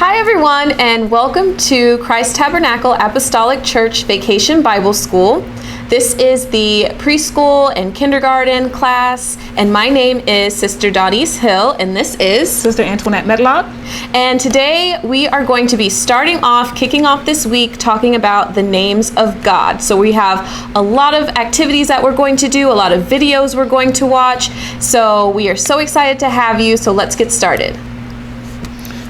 Hi everyone, and welcome to Christ Tabernacle Apostolic Church Vacation Bible School. This is the preschool and kindergarten class, and my name is Sister Donnice Hill, and this is Sister Antoinette Medlock. And today we are going to be kicking off this week, talking about the names of God. So we have a lot of activities that we're going to do, a lot of videos we're going to watch. So we are so excited to have you, so let's get started.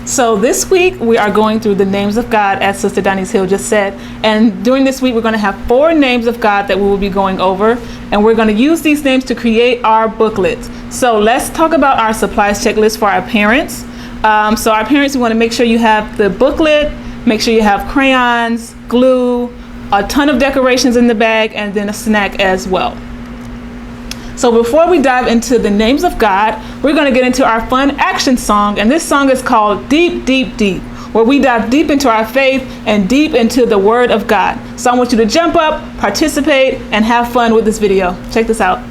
So this week we are going through the names of God, as Sister Donnice Hill just said. And during this week we're going to have 4 names of God that we will be going over. And we're going to use these names to create our booklets. So let's talk about our supplies checklist for our parents. So our parents, we want to make sure you have the booklet, make sure you have crayons, glue, a ton of decorations in the bag, and then a snack as well. So before we dive into the names of God, we're going to get into our fun action song. And this song is called Deep, Deep, Deep, where we dive deep into our faith and deep into the Word of God. So I want you to jump up, participate, and have fun with this video. Check this out.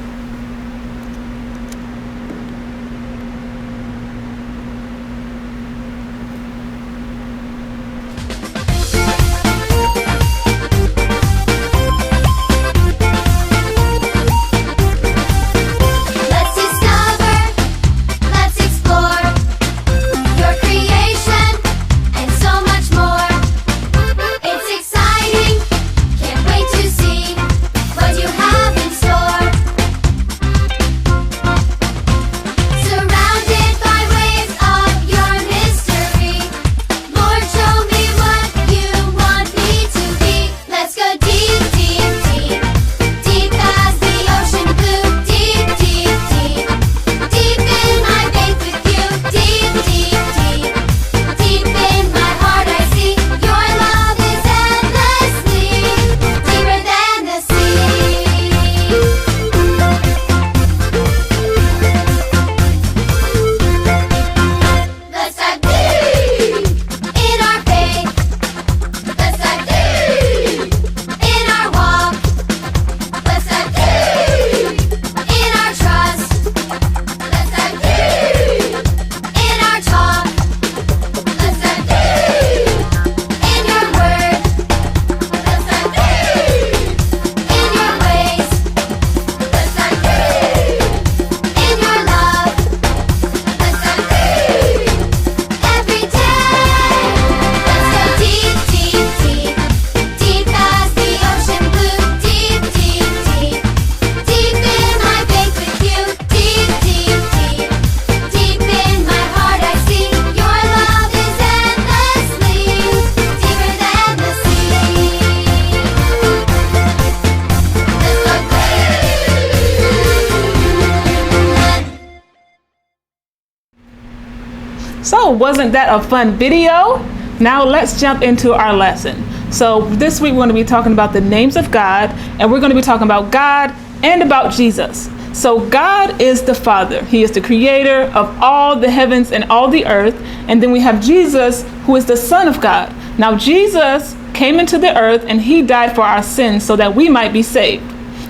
So wasn't that a fun video? Now let's jump into our lesson. So this week we're going to be talking about the names of God, and we're going to be talking about God and about Jesus. So God is the Father. He is the creator of all the heavens and all the earth. And then we have Jesus, who is the Son of God. Now Jesus came into the earth and he died for our sins so that we might be saved.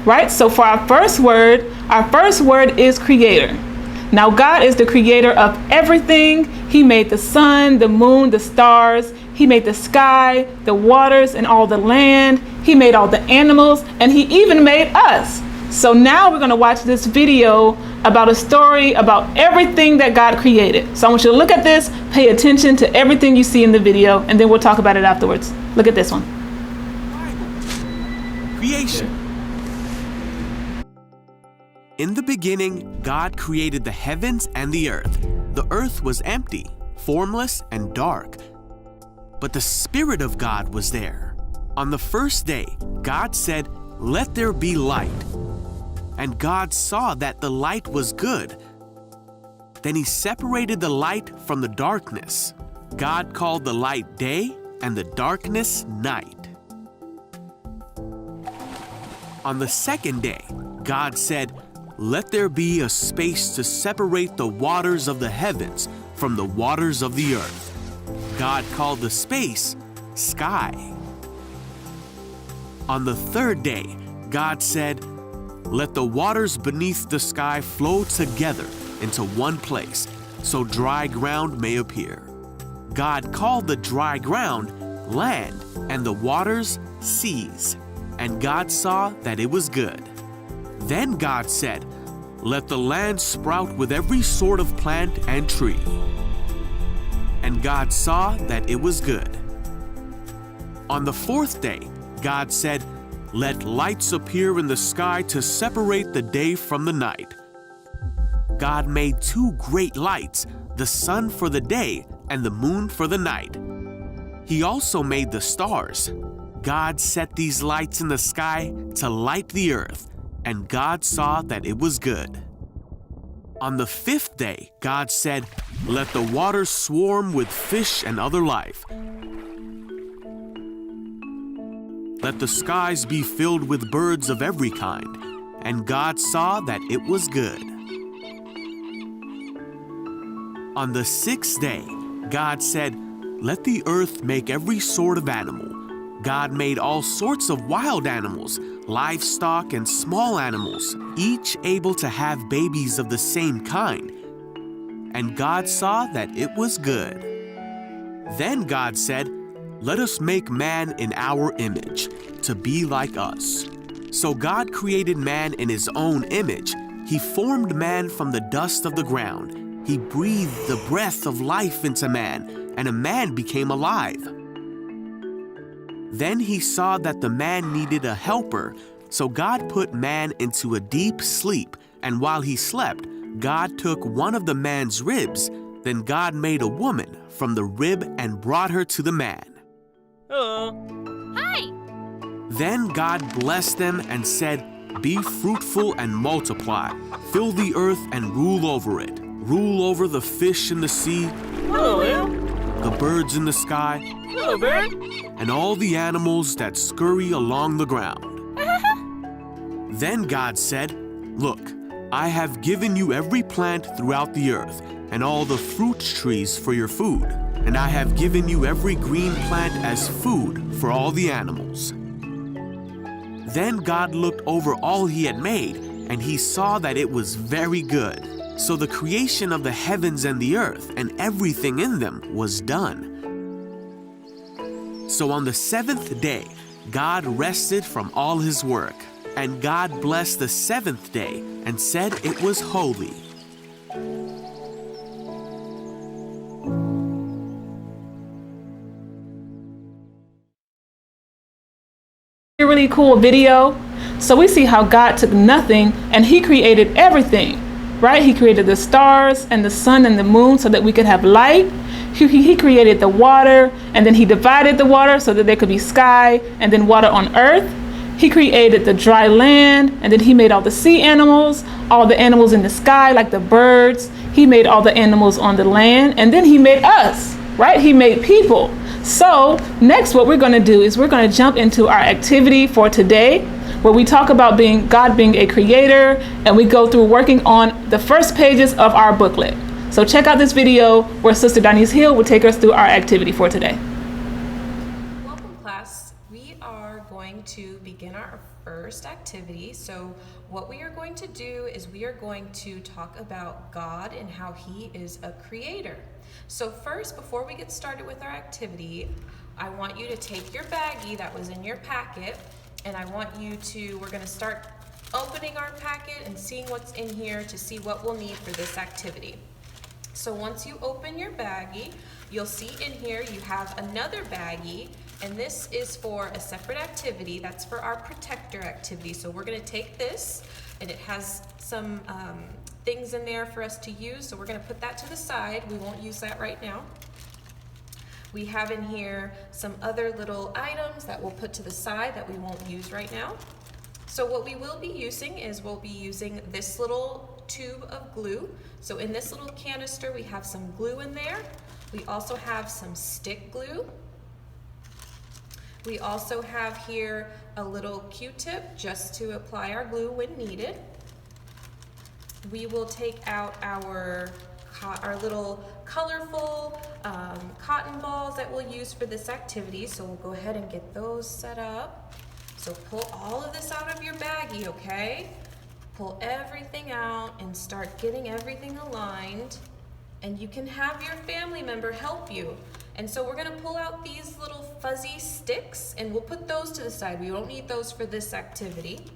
Right? So for our first word is creator. Now God is the creator of everything. He made the sun, the moon, the stars. He made the sky, the waters, and all the land. He made all the animals, and he even made us. So now we're going to watch this video about a story about everything that God created. So I want you to look at this, pay attention to everything you see in the video, and then we'll talk about it afterwards. Look at this one. Bible. Creation. In the beginning, God created the heavens and the earth. The earth was empty, formless, and dark. But the Spirit of God was there. On the first day, God said, "Let there be light." And God saw that the light was good. Then he separated the light from the darkness. God called the light day and the darkness night. On the second day, God said, "Let there be a space to separate the waters of the heavens from the waters of the earth." God called the space sky. On the third day, God said, "Let the waters beneath the sky flow together into one place, so dry ground may appear." God called the dry ground land and the waters seas. And God saw that it was good. Then God said, "Let the land sprout with every sort of plant and tree." And God saw that it was good. On the fourth day, God said, "Let lights appear in the sky to separate the day from the night." God made two great lights, the sun for the day and the moon for the night. He also made the stars. God set these lights in the sky to light the earth, and God saw that it was good. On the fifth day, God said, "Let the waters swarm with fish and other life. Let the skies be filled with birds of every kind." And God saw that it was good. On the sixth day, God said, "Let the earth make every sort of animal." God made all sorts of wild animals, livestock and small animals, each able to have babies of the same kind. And God saw that it was good. Then God said, "Let us make man in our image, to be like us." So God created man in his own image. He formed man from the dust of the ground. He breathed the breath of life into man, and a man became alive. Then he saw that the man needed a helper, so God put man into a deep sleep, and while he slept, God took one of the man's ribs. Then God made a woman from the rib and brought her to the man. Hi! Then God blessed them and said, "Be fruitful and multiply. Fill the earth and rule over it. Rule over the fish in the sea, the birds in the sky, and all the animals that scurry along the ground." Then God said, "Look, I have given you every plant throughout the earth, and all the fruit trees for your food, and I have given you every green plant as food for all the animals." Then God looked over all he had made, and he saw that it was very good. So the creation of the heavens and the earth and everything in them was done. So on the seventh day, God rested from all his work, and God blessed the seventh day and said it was holy. A really cool video. So we see how God took nothing and he created everything, right? He created the stars and the sun and the moon so that we could have light. He created the water, and then he divided the water so that there could be sky and then water on earth. He created the dry land, and then he made all the sea animals, all the animals in the sky like the birds. He made all the animals on the land, and then he made us, right? He made people. So next what we're going to do is we're going to jump into our activity for today, where we talk about God being a creator, and we go through working on the first pages of our booklet. So check out this video where Sister Denise Hill will take us through our activity for today. Welcome, class. We are going to begin our first activity. So what we are going to do is we are going to talk about God and how he is a creator. So first, before we get started with our activity, I want you to take your baggie that was in your packet, and we're going to start opening our packet and seeing what's in here to see what we'll need for this activity. So once you open your baggie, you'll see in here you have another baggie, and this is for a separate activity. That's for our protector activity. So we're going to take this, and it has some things in there for us to use. So we're going to put that to the side. We won't use that right now. We have in here some other little items that we'll put to the side that we won't use right now. So what we will be using is we'll be using this little tube of glue. So in this little canister we have some glue in there. We also have some stick glue. We also have here a little Q-tip just to apply our glue when needed. We will take out our little colorful cotton balls that we'll use for this activity. So we'll go ahead and get those set up. So pull all of this out of your baggie, okay? Pull everything out and start getting everything aligned. And you can have your family member help you. And so we're gonna pull out these little fuzzy sticks and we'll put those to the side. We don't need those for this activity.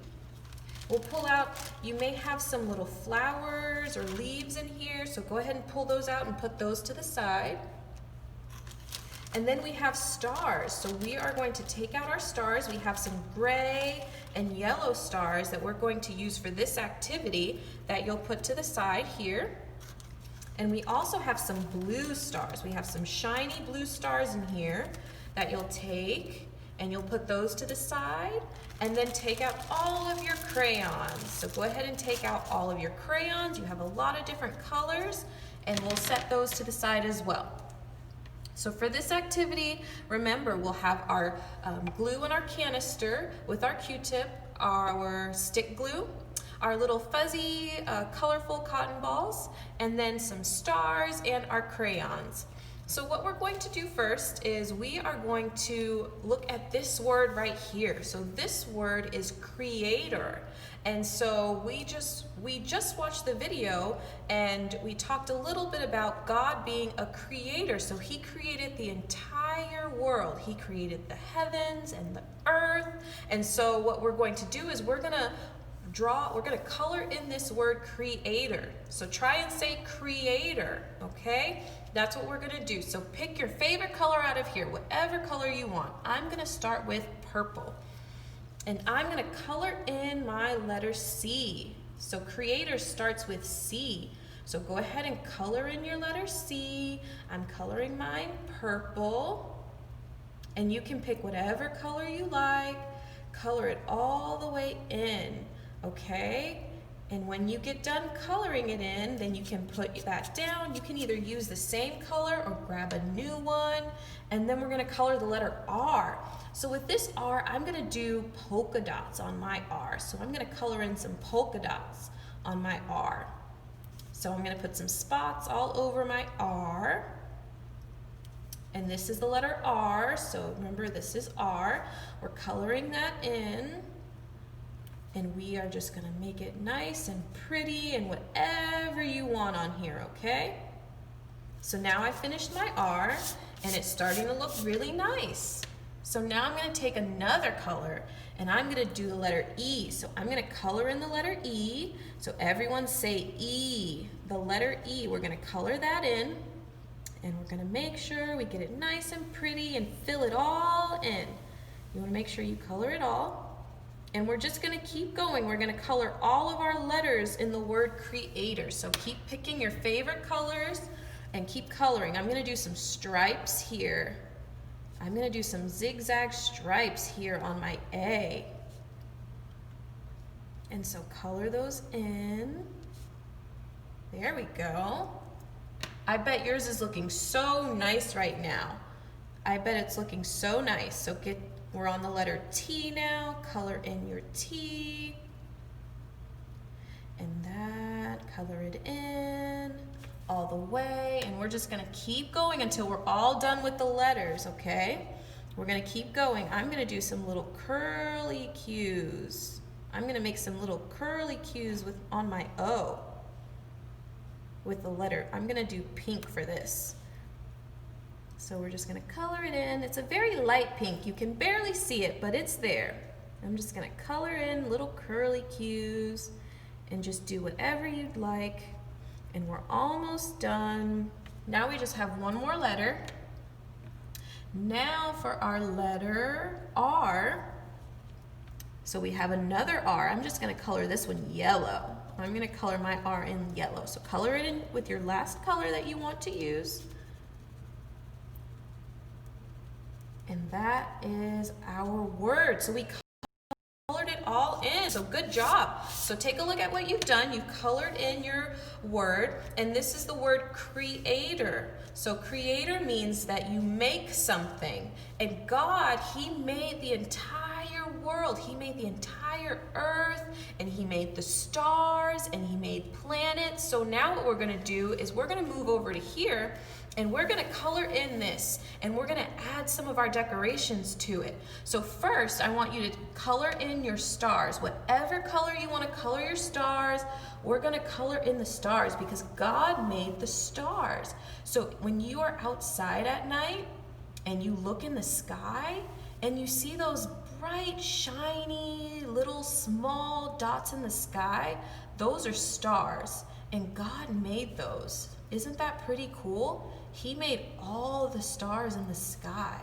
We'll pull out, you may have some little flowers or leaves in here, so go ahead and pull those out and put those to the side. And then we have stars. So we are going to take out our stars. We have some gray and yellow stars that we're going to use for this activity that you'll put to the side here. And we also have some blue stars. We have some shiny blue stars in here that you'll take and you'll put those to the side and then take out all of your crayons. So go ahead and take out all of your crayons. You have a lot of different colors and we'll set those to the side as well. So for this activity, remember we'll have our glue in our canister with our Q-tip, our stick glue, our little fuzzy, colorful cotton balls, and then some stars and our crayons. So what we're going to do first is we are going to look at this word right here. So this word is creator. And so we just watched the video and we talked a little bit about God being a creator. So he created the entire world. He created the heavens and the earth. And so what we're going to do is we're gonna color in this word creator. So try and say creator, okay? That's what we're gonna do. So pick your favorite color out of here, whatever color you want. I'm gonna start with purple. And I'm gonna color in my letter C. So creator starts with C. So go ahead and color in your letter C. I'm coloring mine purple. And you can pick whatever color you like. Color it all the way in, okay? And when you get done coloring it in, then you can put that down. You can either use the same color or grab a new one. And then we're gonna color the letter R. So with this R, I'm gonna do polka dots on my R. So I'm gonna color in some polka dots on my R. So I'm gonna put some spots all over my R. And this is the letter R, so remember this is R. We're coloring that in. And we are just gonna make it nice and pretty and whatever you want on here, okay? So now I finished my R and it's starting to look really nice. So now I'm gonna take another color and I'm gonna do the letter E. So I'm gonna color in the letter E. So everyone say E, the letter E. We're gonna color that in and we're gonna make sure we get it nice and pretty and fill it all in. You wanna make sure you color it all. And we're just gonna keep going. We're gonna color all of our letters in the word creator. So keep picking your favorite colors and keep coloring. I'm gonna do some stripes here. I'm gonna do some zigzag stripes here on my A. And so color those in. There we go. I bet yours is looking so nice right now. I bet it's looking so nice. So we're on the letter T now. Color in your T. And that, color it in all the way. And we're just gonna keep going until we're all done with the letters, okay? We're gonna keep going. I'm gonna do some little curly Q's. I'm gonna make some little curly Q's on my O with the letter. I'm gonna do pink for this. So we're just gonna color it in. It's a very light pink. You can barely see it, but it's there. I'm just gonna color in little curly Q's and just do whatever you'd like. And we're almost done. Now we just have one more letter. Now for our letter R. So we have another R. I'm just gonna color this one yellow. I'm gonna color my R in yellow. So color it in with your last color that you want to use. And that is our word. So we colored it all in. So good job. So take a look at what you've done. You've colored in your word, and this is the word creator. So creator means that you make something. And God, he made the entire world. He made the entire earth, and he made the stars, and he made planets. So now what we're gonna do is we're gonna move over to here, And we're gonna color in this, and we're gonna add some of our decorations to it. So first, I want you to color in your stars. Whatever color you wanna color your stars, we're gonna color in the stars because God made the stars. So when you are outside at night and you look in the sky and you see those bright, shiny, little small dots in the sky, those are stars, and God made those. Isn't that pretty cool? He made all the stars in the sky.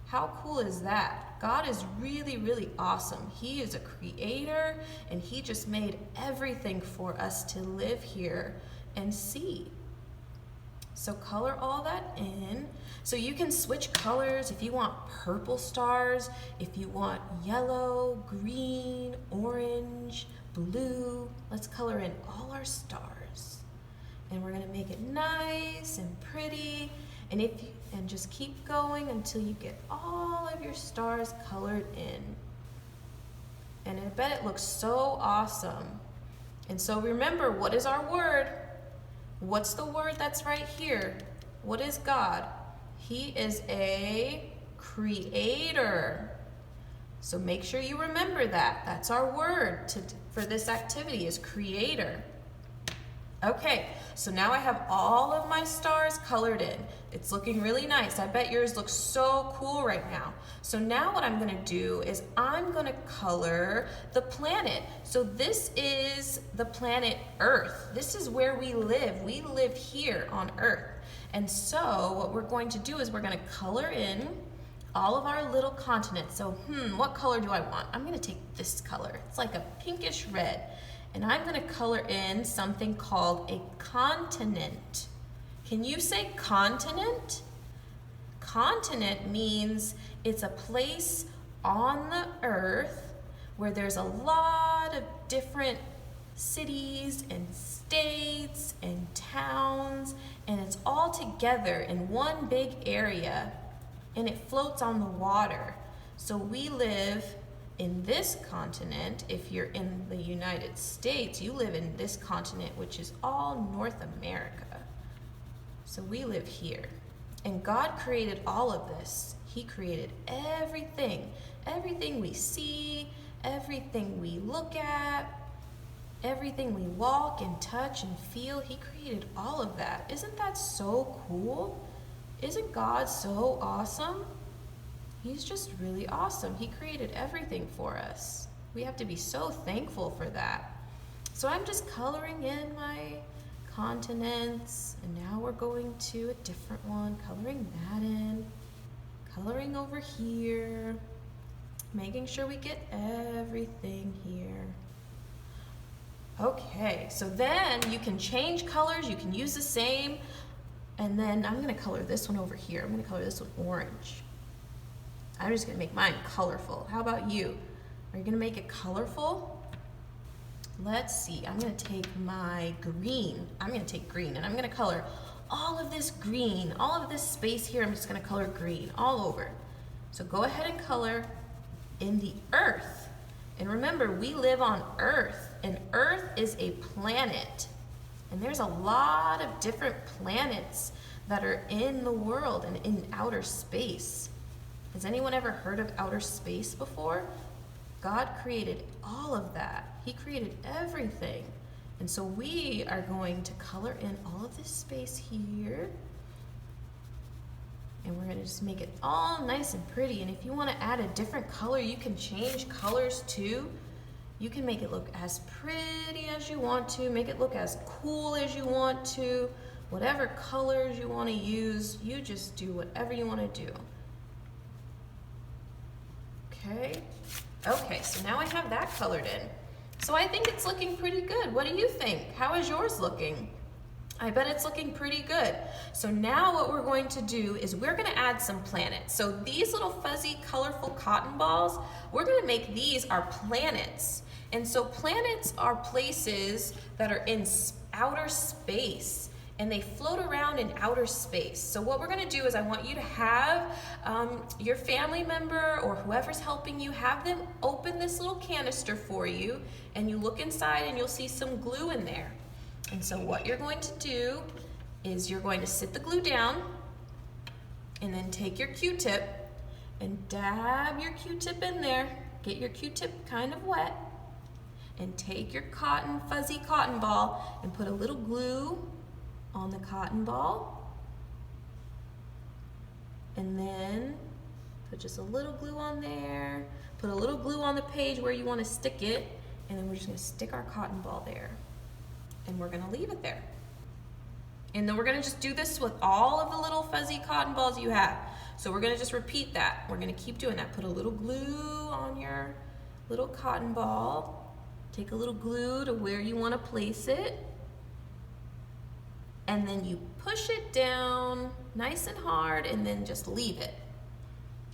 How cool is that? God is really, really awesome. He is a creator, and he just made everything for us to live here and see. So color all that in. So you can switch colors if you want purple stars, if you want yellow, green, orange, blue. Let's color in all our stars. And we're gonna make it nice and pretty. And just keep going until you get all of your stars colored in. And I bet it looks so awesome. And so remember, what is our word? What's the word that's right here? What is God? He is a creator. So make sure you remember that. That's our word for this activity is creator. Okay, so now I have all of my stars colored in. It's looking really nice. I bet yours looks so cool right now. So now what I'm gonna do is I'm gonna color the planet. So this is the planet Earth. This is where we live. We live here on Earth. And so what we're going to do is we're gonna color in all of our little continents. So, what color do I want? I'm gonna take this color. It's like a pinkish red. And I'm gonna color in something called a continent. Can you say continent? Continent means it's a place on the earth where there's a lot of different cities and states and towns, and it's all together in one big area, and it floats on the water. So we live in this continent. If you're in the United States, you live in this continent, which is all North America. So we live here. And God created all of this. He created everything. Everything we see, everything we look at, everything we walk and touch and feel. He created all of that. Isn't that so cool? Isn't God so awesome? He's just really awesome. He created everything for us. We have to be so thankful for that. So I'm just coloring in my continents, and now we're going to a different one, coloring that in, coloring over here, making sure we get everything here. Okay, so then you can change colors, you can use the same, and then I'm gonna color this one over here. I'm gonna color this one orange. I'm just gonna make mine colorful. How about you? Are you gonna make it colorful? Let's see, I'm gonna take my green. I'm gonna take green and I'm gonna color all of this green, all of this space here. I'm just gonna color green all over. So go ahead and color in the earth. And remember, we live on Earth, and Earth is a planet. And there's a lot of different planets that are in the world and in outer space. Has anyone ever heard of outer space before? God created all of that. He created everything. And so we are going to color in all of this space here. And we're gonna just make it all nice and pretty. And if you wanna add a different color, you can change colors too. You can make it look as pretty as you want to, make it look as cool as you want to. Whatever colors you wanna use, you just do whatever you wanna do. Okay, so now I have that colored in. So I think it's looking pretty good. What do you think? How is yours looking? I bet it's looking pretty good. So now what we're going to do is we're gonna add some planets. So these little fuzzy, colorful cotton balls, we're gonna make these our planets. And so planets are places that are in outer space, and they float around in outer space. So what we're gonna do is I want you to have your family member or whoever's helping you, have them open this little canister for you, and you look inside and you'll see some glue in there. And so what you're going to do is you're going to sit the glue down, And then take your Q-tip and dab your Q-tip in there. Get your Q-tip kind of wet. And take your fuzzy cotton ball and put a little glue on the cotton ball. And then put just a little glue on there. Put a little glue on the page where you want to stick it. And then we're just going to stick our cotton ball there. And we're going to leave it there. And then we're going to just do this with all of the little fuzzy cotton balls you have. So we're going to just repeat that. We're going to keep doing that. Put a little glue on your little cotton ball. Take a little glue to where you want to place it. And then you push it down nice and hard and then just leave it.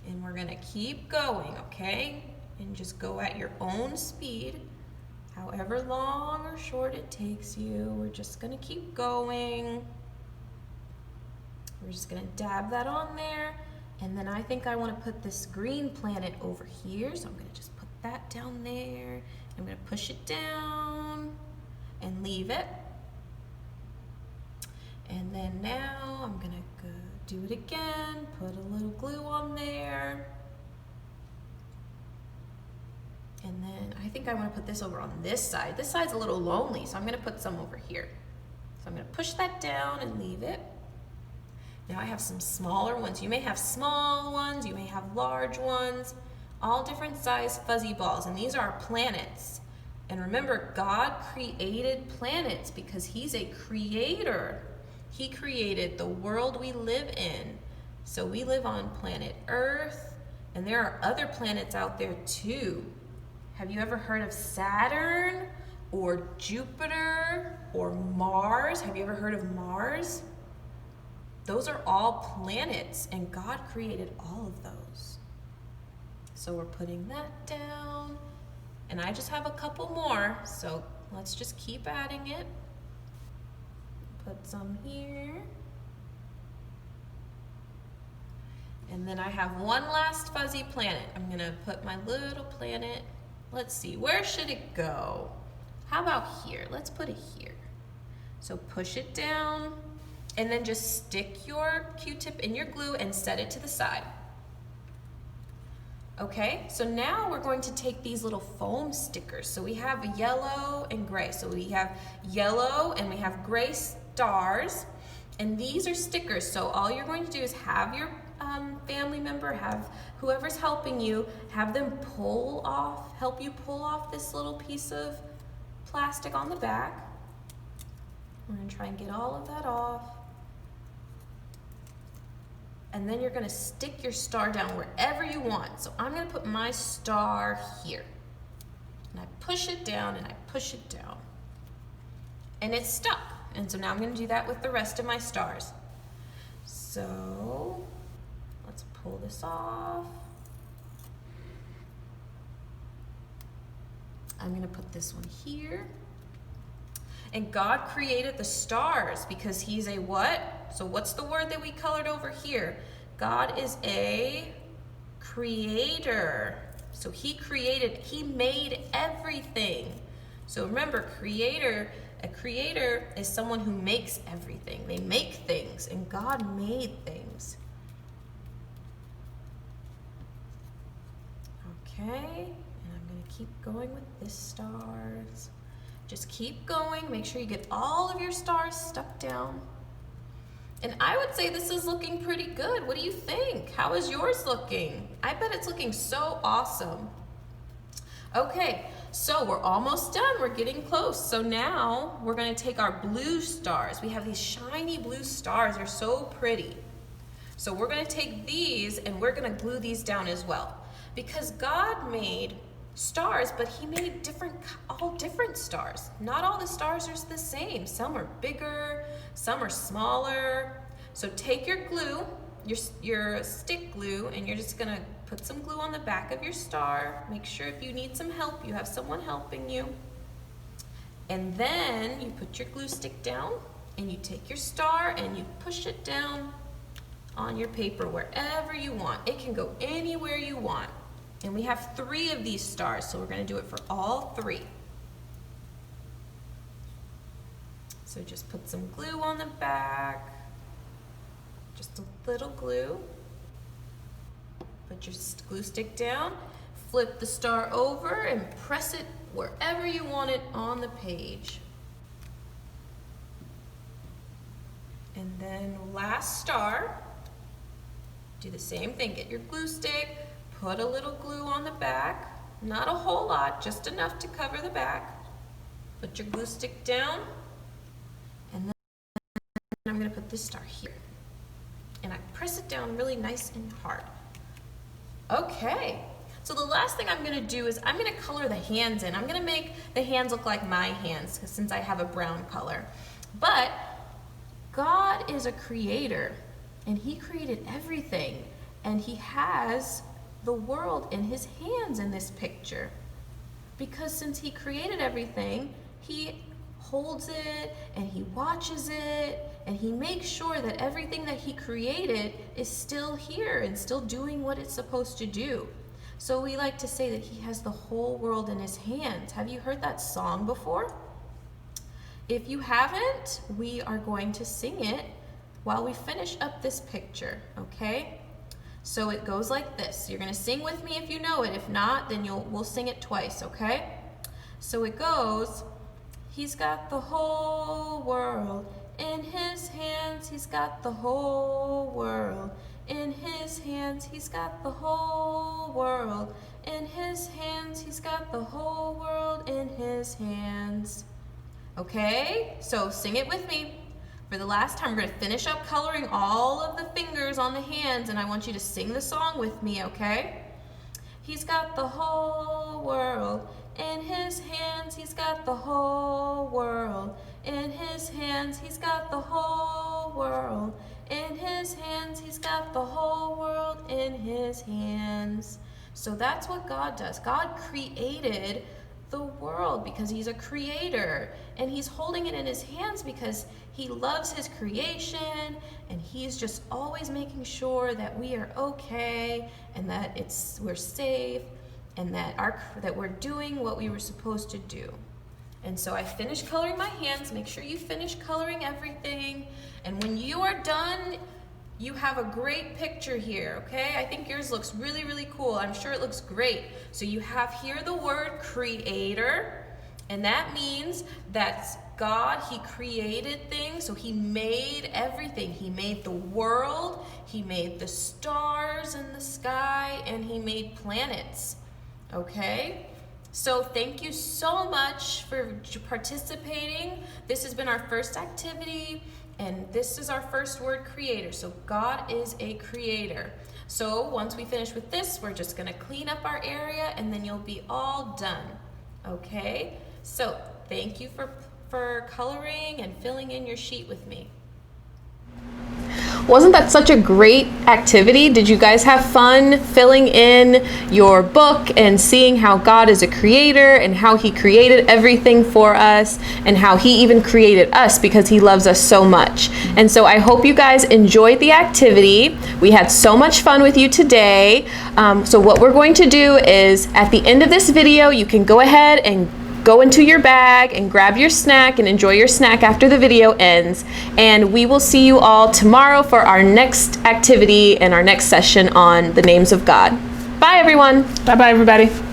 And we're going to keep going, okay? And just go at your own speed. However long or short it takes you, we're just gonna keep going. We're just gonna dab that on there. And then I think I wanna put this green planet over here. So I'm gonna just put that down there. I'm gonna push it down and leave it. And then now I'm gonna go do it again. Put a little glue on there. And then I think I want to put this over on this side. This side's a little lonely, so I'm going to put some over here. So I'm going to push that down and leave it. Now I have some smaller ones. You may have small ones, you may have large ones, all different size fuzzy balls. And these are planets. And remember, God created planets because He's a creator. He created the world we live in. So we live on planet Earth, and there are other planets out there too. Have you ever heard of Saturn or Jupiter or Mars? Have you ever heard of Mars? Those are all planets, and God created all of those. So we're putting that down, and I just have a couple more, so let's just keep adding it. Put some here. And then I have one last fuzzy planet. I'm gonna put my little planet. Let's see, where should it go? How about here? Let's put it here. So push it down and then just stick your Q-tip in your glue and set it to the side. Okay, so now we're going to take these little foam stickers. So we have yellow and gray. So we have yellow and we have gray stars. And these are stickers. So all you're going to do is have your family member, have whoever's helping you, have them help you pull off this little piece of plastic on the back. We're gonna try and get all of that off. And then you're gonna stick your star down wherever you want. So I'm gonna put my star here. And I push it down and I push it down. And it's stuck. And so now I'm gonna do that with the rest of my stars. So let's pull this off. I'm gonna put this one here. And God created the stars because He's a what? So what's the word that we colored over here? God is a creator. So He made everything. So remember, a creator is someone who makes everything. They make things, and God made things. Okay, and I'm gonna keep going with this stars. Just keep going, make sure you get all of your stars stuck down. And I would say this is looking pretty good. What do you think? How is yours looking? I bet it's looking so awesome. Okay, so we're almost done. We're getting close. So now we're gonna take our blue stars. We have these shiny blue stars. They're so pretty. So we're gonna take these and we're gonna glue these down as well. Because God made stars, but He made all different stars. Not all the stars are the same. Some are bigger, some are smaller. So take your glue, your stick glue, and you're just gonna put some glue on the back of your star. Make sure if you need some help, you have someone helping you. And then you put your glue stick down and you take your star and you push it down on your paper wherever you want. It can go anywhere you want. And we have 3 of these stars, so we're gonna do it for all 3. So just put some glue on the back, just a little glue. Put your glue stick down, flip the star over, and press it wherever you want it on the page. And then last star, do the same thing. Get your glue stick, put a little glue on the back, not a whole lot, just enough to cover the back. Put your glue stick down, and then I'm going to put this star here. And I press it down really nice and hard. Okay, so the last thing I'm going to do is I'm going to color the hands in. I'm going to make the hands look like my hands since I have a brown color. But God is a creator, and he created everything, and he has the world in his hands in this picture. Because since he created everything, he holds it and he watches it and he makes sure that everything that he created is still here and still doing what it's supposed to do. So we like to say that he has the whole world in his hands. Have you heard that song before? If you haven't, we are going to sing it while we finish up this picture, okay? So it goes like this. You're going to sing with me if you know it. If not, then we'll sing it twice, okay? So it goes, he's got the whole world in his hands. He's got the whole world in his hands. He's got the whole world in his hands. He's got the whole world in his hands. Okay, so sing it with me. For the last time, we're going to finish up coloring all of the fingers on the hands, and I want you to sing the song with me, okay? He's got the whole world in his hands. He's got the whole world in his hands. He's got the whole world in his hands. He's got the whole world in his hands. So that's what God does. God created the world because he's a creator, and he's holding it in his hands because he loves his creation, and he's just always making sure that we are okay and that we're safe and that we're doing what we were supposed to do. And so I finished coloring my hands. Make sure you finish coloring everything, and when you are done, you have a great picture here, okay? I think yours looks really, really cool. I'm sure it looks great. So you have here the word creator, and that means that God, he created things, so he made everything. He made the world, he made the stars in the sky, and he made planets, okay? So thank you so much for participating. This has been our first activity. And this is our first word, creator. So God is a creator. So once we finish with this, we're just gonna clean up our area and then you'll be all done, okay? So thank you for coloring and filling in your sheet with me. Wasn't that such a great activity? Did you guys have fun filling in your book and seeing how God is a creator and how he created everything for us and how he even created us because he loves us so much? And so I hope you guys enjoyed the activity. We had so much fun with you today. So what we're going to do is at the end of this video, you can go ahead and go into your bag and grab your snack and enjoy your snack after the video ends. And we will see you all tomorrow for our next activity and our next session on the names of God. Bye, everyone. Bye-bye, everybody.